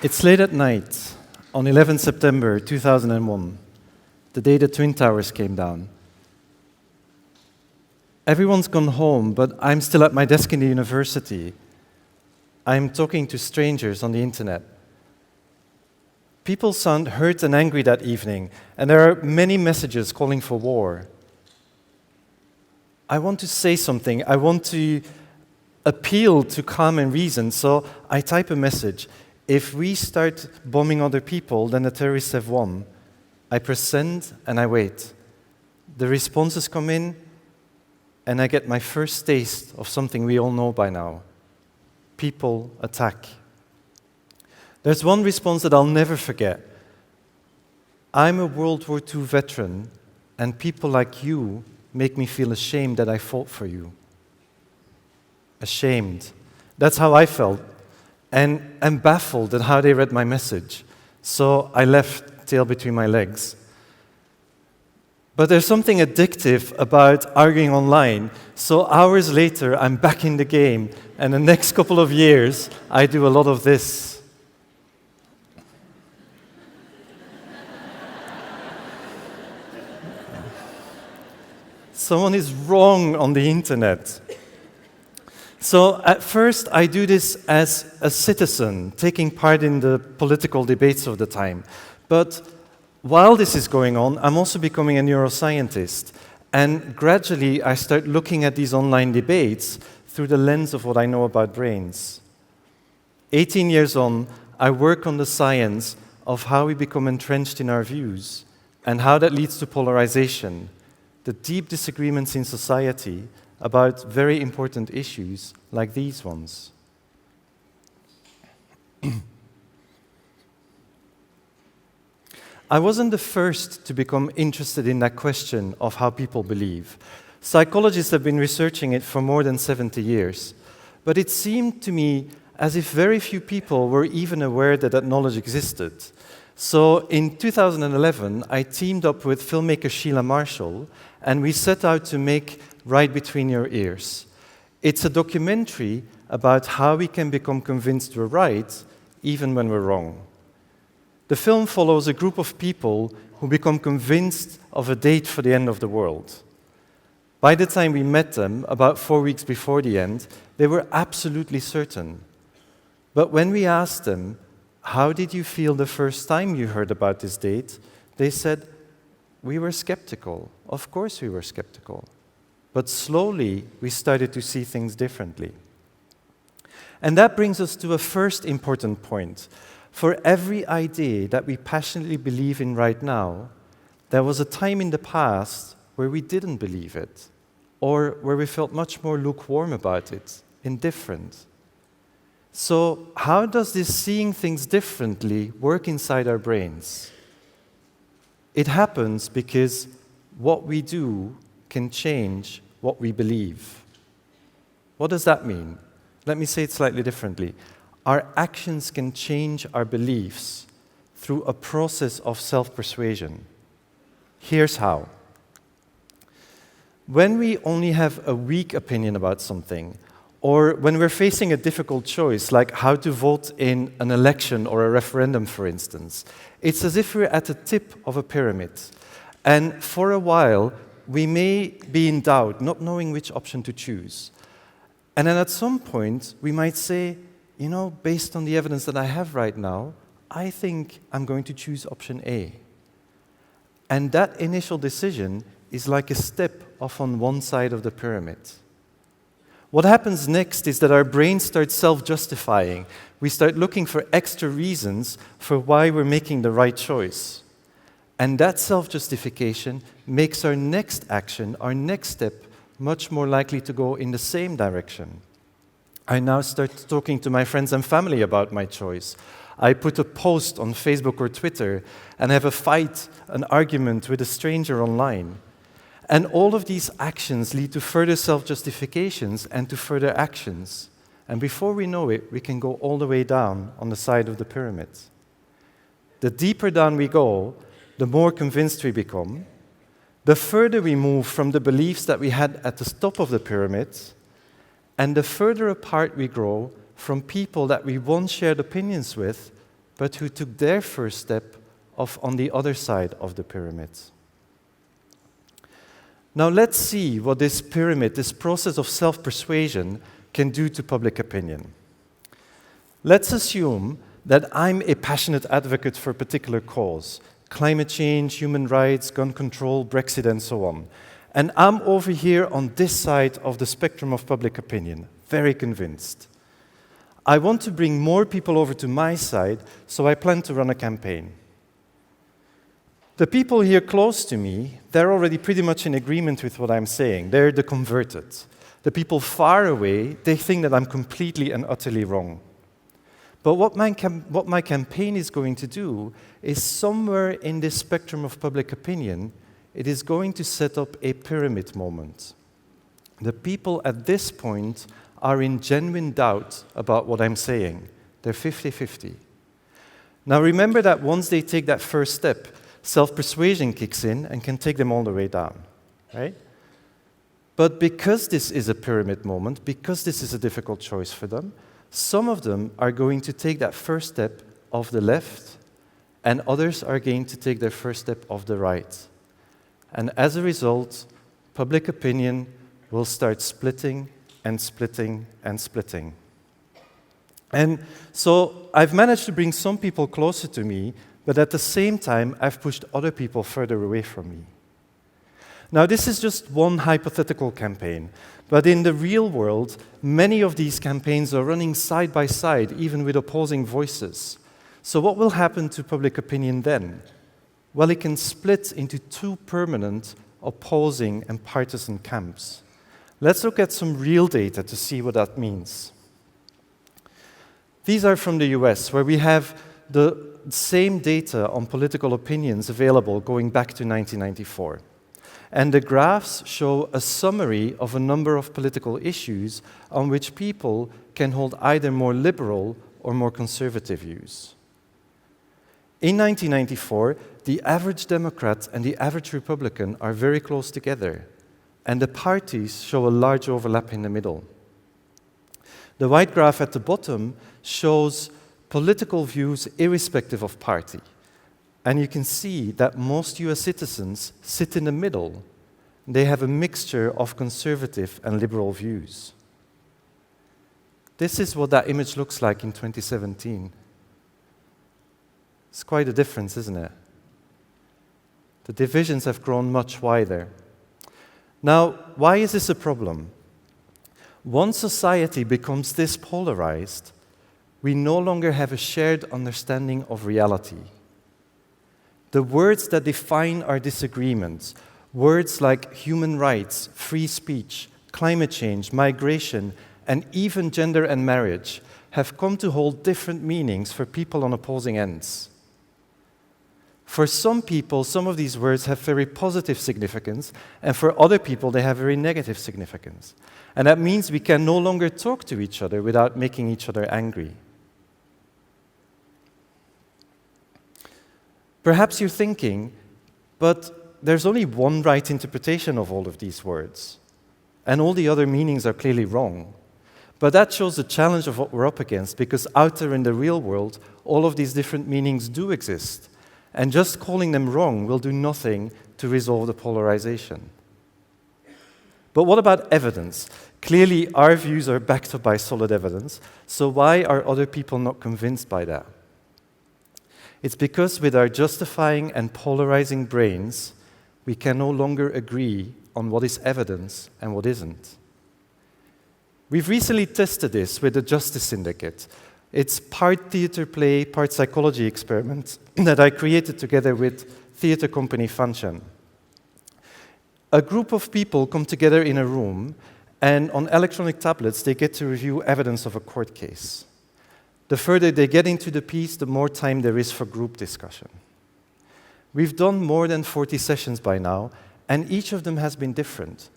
It's late at night on 11 September 2001, the day the Twin Towers came down. Everyone's gone home, but I'm still at my desk in the university. I'm talking to strangers on the internet. People sound hurt and angry that evening, and there are many messages calling for war. I want to say something. I want to appeal to calm and reason, so I type a message. If we start bombing other people, then the terrorists have won. I press send and I wait. The responses come in, and I get my first taste of something we all know by now. People attack. There's one response that I'll never forget. I'm a World War II veteran, and people like you make me feel ashamed that I fought for you. Ashamed. That's how I felt. And I'm baffled at how they read my message. So I left, tail between my legs. But there's something addictive about arguing online. So hours later, I'm back in the game. And the next couple of years, I do a lot of this. Someone is wrong on the internet. So at first, I do this as a citizen, taking part in the political debates of the time. But while this is going on, I'm also becoming a neuroscientist. And gradually, I start looking at these online debates through the lens of what I know about brains. 18 years on, I work on the science of how we become entrenched in our views and how that leads to polarization, the deep disagreements in society about very important issues like these ones. I wasn't the first to become interested in that question of how people believe. Psychologists have been researching it for more than 70 years. But it seemed to me as if very few people were even aware that that knowledge existed. So in 2011, I teamed up with filmmaker Sheila Marshall, and we set out to make Right Between Your Ears. It's a documentary about how we can become convinced we're right, even when we're wrong. The film follows a group of people who become convinced of a date for the end of the world. By the time we met them, about 4 weeks before the end, they were absolutely certain. But when we asked them, how did you feel the first time you heard about this date? They said, we were skeptical. Of course we were skeptical. But slowly, we started to see things differently. And that brings us to a first important point. For every idea that we passionately believe in right now, there was a time in the past where we didn't believe it, or where we felt much more lukewarm about it, indifferent. So how does this seeing things differently work inside our brains? It happens because what we do can change what we believe. What does that mean? Let me say it slightly differently. Our actions can change our beliefs through a process of self-persuasion. Here's how. When we only have a weak opinion about something, or when we're facing a difficult choice, like how to vote in an election or a referendum, for instance, it's as if we're at the tip of a pyramid. And for a while, we may be in doubt, not knowing which option to choose. And then at some point, we might say, based on the evidence that I have right now, I think I'm going to choose option A. And that initial decision is like a step off on one side of the pyramid. What happens next is that our brain starts self-justifying. We start looking for extra reasons for why we're making the right choice. And that self-justification makes our next action, our next step, much more likely to go in the same direction. I now start talking to my friends and family about my choice. I put a post on Facebook or Twitter and have a fight, an argument with a stranger online. And all of these actions lead to further self-justifications and to further actions. And before we know it, we can go all the way down on the side of the pyramid. The deeper down we go, the more convinced we become, the further we move from the beliefs that we had at the top of the pyramid, and the further apart we grow from people that we once shared opinions with, but who took their first step on the other side of the pyramid. Now let's see what this pyramid, this process of self-persuasion, can do to public opinion. Let's assume that I'm a passionate advocate for a particular cause, climate change, human rights, gun control, Brexit, and so on. And I'm over here on this side of the spectrum of public opinion, very convinced. I want to bring more people over to my side, so I plan to run a campaign. The people here close to me, they're already pretty much in agreement with what I'm saying. They're the converted. The people far away, they think that I'm completely and utterly wrong. But what my campaign is going to do is somewhere in this spectrum of public opinion, it is going to set up a pyramid moment. The people at this point are in genuine doubt about what I'm saying. They're 50-50. Now remember that once they take that first step, self-persuasion kicks in and can take them all the way down, right? But because this is a pyramid moment, because this is a difficult choice for them, some of them are going to take that first step of the left, and others are going to take their first step of the right. And as a result, public opinion will start splitting and splitting and splitting. And so I've managed to bring some people closer to me, but at the same time, I've pushed other people further away from me. Now, this is just one hypothetical campaign, but in the real world, many of these campaigns are running side by side, even with opposing voices. So what will happen to public opinion then? Well, it can split into two permanent, opposing and partisan camps. Let's look at some real data to see what that means. These are from the US, where we have the same data on political opinions available going back to 1994. And the graphs show a summary of a number of political issues on which people can hold either more liberal or more conservative views. In 1994, the average Democrat and the average Republican are very close together, and the parties show a large overlap in the middle. The white graph at the bottom shows political views irrespective of party. And you can see that most US citizens sit in the middle. They have a mixture of conservative and liberal views. This is what that image looks like in 2017. It's quite a difference, isn't it? The divisions have grown much wider. Now, why is this a problem? Once society becomes this polarized, we no longer have a shared understanding of reality. The words that define our disagreements, words like human rights, free speech, climate change, migration, and even gender and marriage, have come to hold different meanings for people on opposing ends. For some people, some of these words have very positive significance, and for other people, they have very negative significance. And that means we can no longer talk to each other without making each other angry. Perhaps you're thinking, but there's only one right interpretation of all of these words, and all the other meanings are clearly wrong. But that shows the challenge of what we're up against, because out there in the real world, all of these different meanings do exist, and just calling them wrong will do nothing to resolve the polarization. But what about evidence? Clearly, our views are backed up by solid evidence, so why are other people not convinced by that? It's because with our justifying and polarizing brains, we can no longer agree on what is evidence and what isn't. We've recently tested this with the Justice Syndicate. It's part theater play, part psychology experiment that I created together with theater company Fanchan. A group of people come together in a room, and on electronic tablets, they get to review evidence of a court case. The further they get into the piece, the more time there is for group discussion. We've done more than 40 sessions by now, and each of them has been different.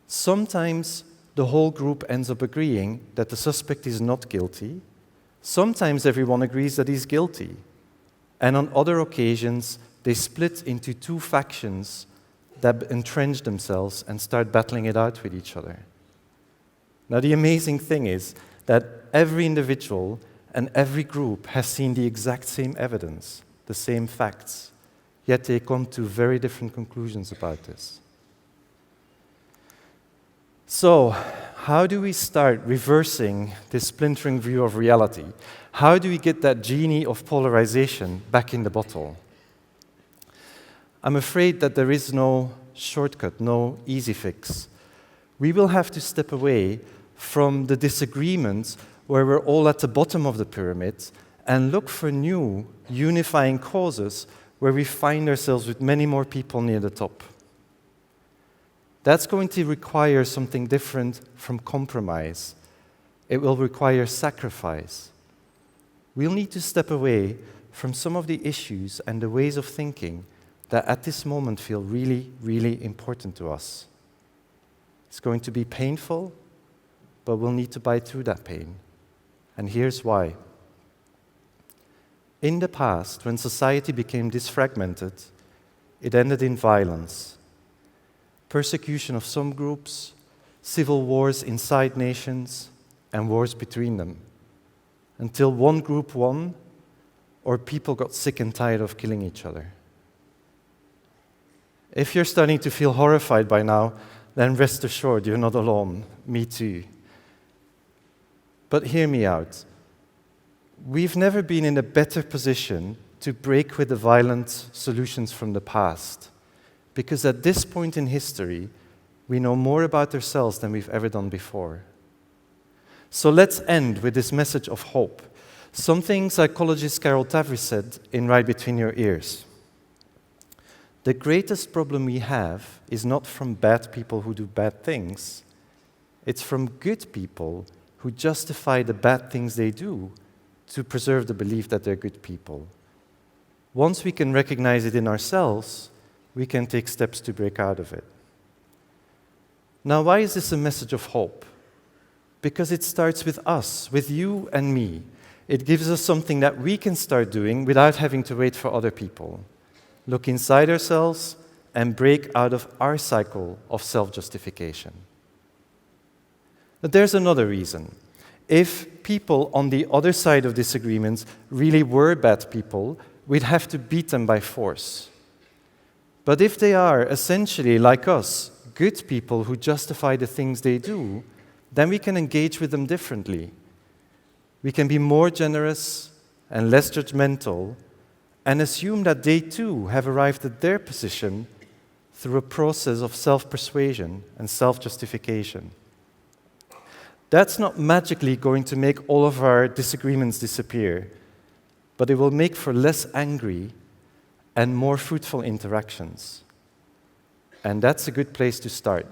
Sometimes the whole group ends up agreeing that the suspect is not guilty. Sometimes everyone agrees that he's guilty. And on other occasions, they split into two factions that entrench themselves and start battling it out with each other. Now, the amazing thing is that every individual and every group has seen the exact same evidence, the same facts, yet they come to very different conclusions about this. So, how do we start reversing this splintering view of reality? How do we get that genie of polarization back in the bottle? I'm afraid that there is no shortcut, no easy fix. We will have to step away from the disagreements where we're all at the bottom of the pyramid and look for new unifying causes where we find ourselves with many more people near the top. That's going to require something different from compromise. It will require sacrifice. We'll need to step away from some of the issues and the ways of thinking that at this moment feel really, really important to us. It's going to be painful, but we'll need to bite through that pain. And here's why. In the past, when society became disfragmented, it ended in violence. Persecution of some groups, civil wars inside nations, and wars between them, until one group won, or people got sick and tired of killing each other. If you're starting to feel horrified by now, then rest assured you're not alone. Me too. But hear me out. We've never been in a better position to break with the violent solutions from the past, because at this point in history, we know more about ourselves than we've ever done before. So let's end with this message of hope, something psychologist Carol Tavris said in Right Between Your Ears. The greatest problem we have is not from bad people who do bad things. It's from good people who justify the bad things they do to preserve the belief that they're good people. Once we can recognize it in ourselves, we can take steps to break out of it. Now, why is this a message of hope? Because it starts with us, with you and me. It gives us something that we can start doing without having to wait for other people. Look inside ourselves and break out of our cycle of self-justification. But there's another reason. If people on the other side of disagreements really were bad people, we'd have to beat them by force. But if they are essentially, like us, good people who justify the things they do, then we can engage with them differently. We can be more generous and less judgmental and assume that they too have arrived at their position through a process of self-persuasion and self-justification. That's not magically going to make all of our disagreements disappear, but it will make for less angry and more fruitful interactions. And that's a good place to start.